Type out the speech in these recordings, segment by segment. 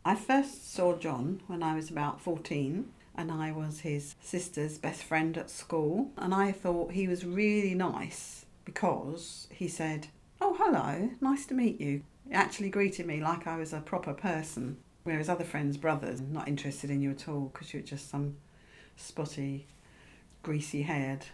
I first saw John when I was about 14, and I was his sister's best friend at school, and I thought he was really nice because he said, "Oh, hello, nice to meet you." He actually greeted me like I was a proper person, whereas other friends' brothers not interested in you at all because you're just some spotty, greasy-haired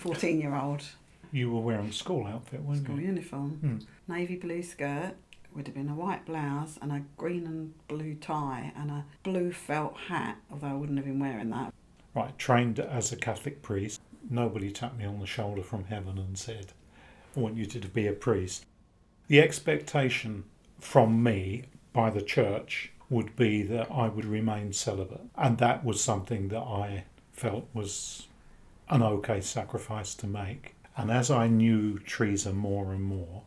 14-year-old. You were wearing a school outfit, weren't School you? uniform, navy blue skirt, would have been a white blouse and a green and blue tie and a blue felt hat, although I wouldn't have been wearing that. Right, trained as a Catholic priest. Nobody tapped me on the shoulder from heaven and said, "I want you to be a priest." The expectation from me by the church would be that I would remain celibate, and that was something that I felt was an okay sacrifice to make. And as I knew Teresa more and more,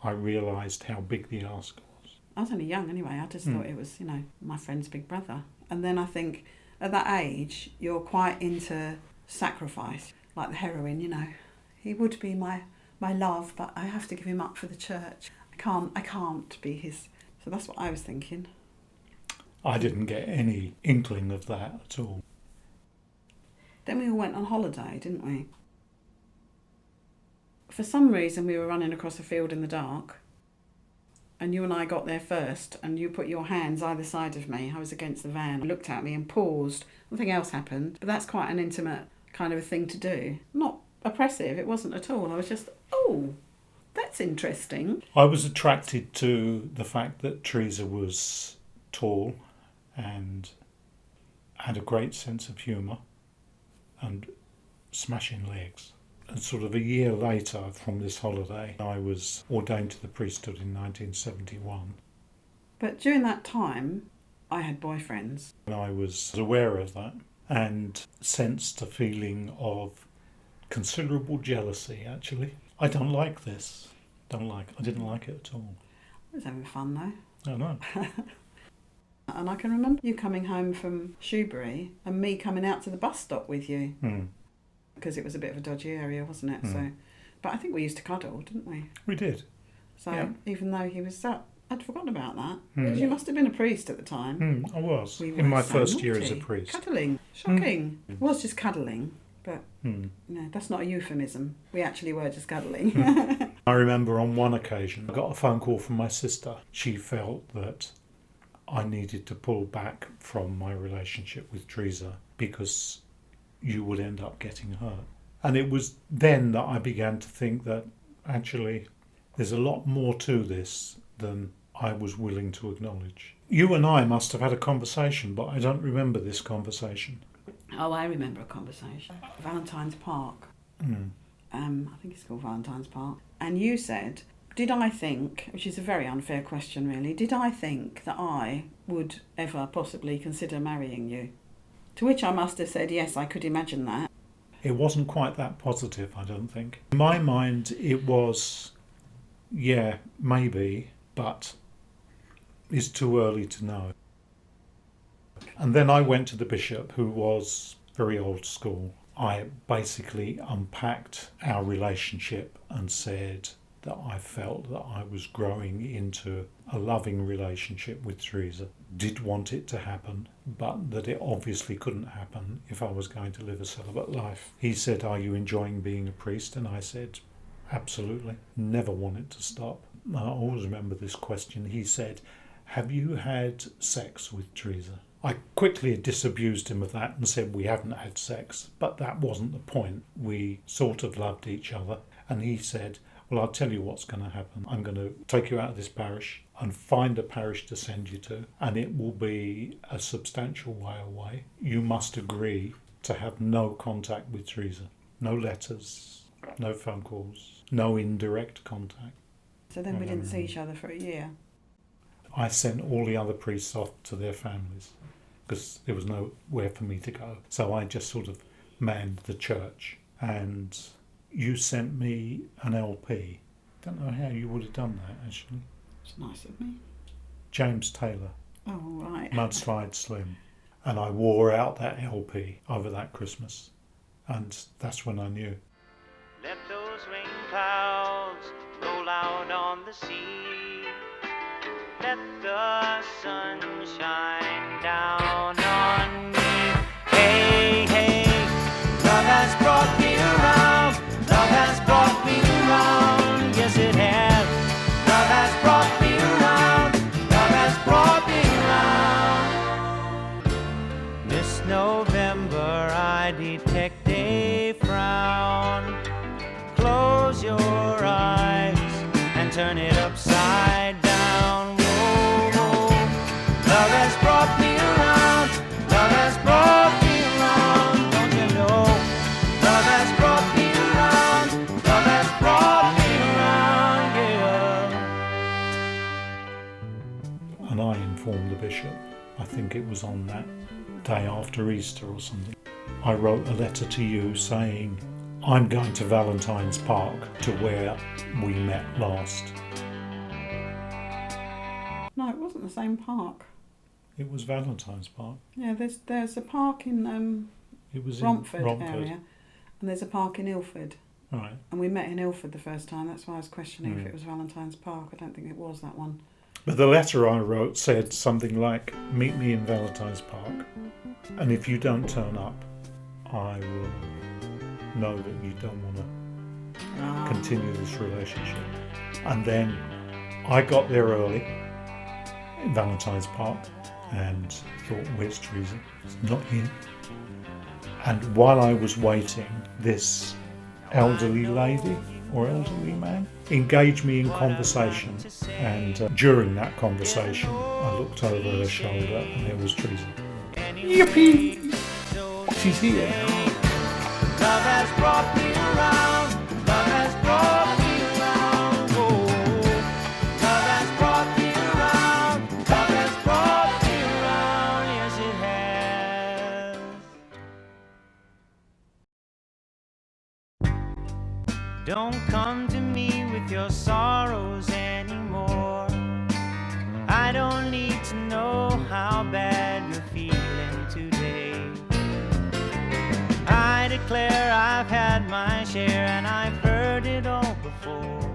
I realised how big the ask was. I was only young anyway, I just thought it was, my friend's big brother. And then I think at that age, you're quite into sacrifice, like the heroine, He would be my love, but I have to give him up for the church. I can't be his. So that's what I was thinking. I didn't get any inkling of that at all. Then we all went on holiday, didn't we? For some reason, we were running across a field in the dark, and you and I got there first, and you put your hands either side of me. I was against the van. You looked at me and paused. Nothing else happened, but that's quite an intimate kind of a thing to do. Not oppressive, it wasn't at all. I was just, oh, that's interesting. I was attracted to the fact that Teresa was tall and had a great sense of humour and smashing legs. And sort of a year later from this holiday, I was ordained to the priesthood in 1971. But during that time, I had boyfriends. And I was aware of that and sensed a feeling of considerable jealousy, actually. I don't like this. I didn't like it at all. I was having fun though. I know. And I can remember you coming home from Shoebury and me coming out to the bus stop with you. Because it was a bit of a dodgy area, wasn't it? So, but I think we used to cuddle, didn't we? We did. So yeah. Even though he was I'd forgotten about that. Because you must have been a priest at the time. I was. We in my so first naughty. year as a priest. Cuddling. Shocking. It was just cuddling, but no, that's not a euphemism. We actually were just cuddling. I remember on one occasion I got a phone call from my sister. She felt that I needed to pull back from my relationship with Teresa because you would end up getting hurt. And it was then that I began to think that actually there's a lot more to this than I was willing to acknowledge. You and I must have had a conversation, but I don't remember this conversation. Oh, I remember a conversation. Valentines Park. I think it's called Valentines Park. And you said, did I think, which is a very unfair question really, did I think that I would ever possibly consider marrying you? To which I must have said, yes, I could imagine that. It wasn't quite that positive, I don't think. In my mind, it was, yeah, maybe, but it's too early to know. And then I went to the bishop, who was very old school. I basically unpacked our relationship and said that I felt that I was growing into a loving relationship with Teresa. Did want it to happen, but that it obviously couldn't happen if I was going to live a celibate life. He said, "Are you enjoying being a priest?" And I said, "Absolutely. Never want it to stop." I always remember this question. He said, "Have you had sex with Teresa?" I quickly disabused him of that and said we hadn't had sex, but that wasn't the point. We sort of loved each other. And he said, "Well, I'll tell you what's going to happen. I'm going to take you out of this parish and find a parish to send you to, and it will be a substantial way away. You must agree to have no contact with Teresa. No letters, no phone calls, no indirect contact." So then we didn't see each other for a year. I sent all the other priests off to their families because there was nowhere for me to go. So I just sort of manned the church. And you sent me an LP. Don't know how you would have done that, actually. It's nice of me. James Taylor. Oh, right. Mudslide Slim. And I wore out that LP over that Christmas. And that's when I knew. Let those rain clouds roll out on the sea. Let let the sun shine down on me. Hey, hey, love has brought me around. Love has brought me around. Yes, it has. Love has brought me around. Love has brought me around. This November I detect a frown. Close your eyes and turn it upside down. Whoa, whoa. Love has brought me around. Love has brought me around. Don't you know? Love has brought me around. Love has brought me around, yeah. And I informed the bishop, I think it was on that day after Easter or something. I wrote a letter to you saying, I'm going to Valentines Park, to where we met last. No, it wasn't the same park. It was Valentines Park. Yeah, there's a park in It was Romford in Romford area, and there's a park in Ilford. Right. And we met in Ilford the first time. That's why I was questioning if Mm. it was Valentine's Park. I don't think it was that one. But the letter I wrote said something like, meet me in Valentines Park, and if you don't turn up, I will know that you don't want to continue this relationship. And then I got there early in Valentines Park and thought, where's Teresa? It's not here. And while I was waiting, this elderly lady or elderly man engaged me in conversation, and during that conversation I looked over her shoulder and there was Teresa. Yippee! She's here. Love has brought me around. Love has brought me around. Oh, love has brought me around. Love has brought me around. Yes, it has. Don't come to me with your sorrows anymore. I don't need to know how bad you're feeling today. I declare I've had my share and I've heard it all before.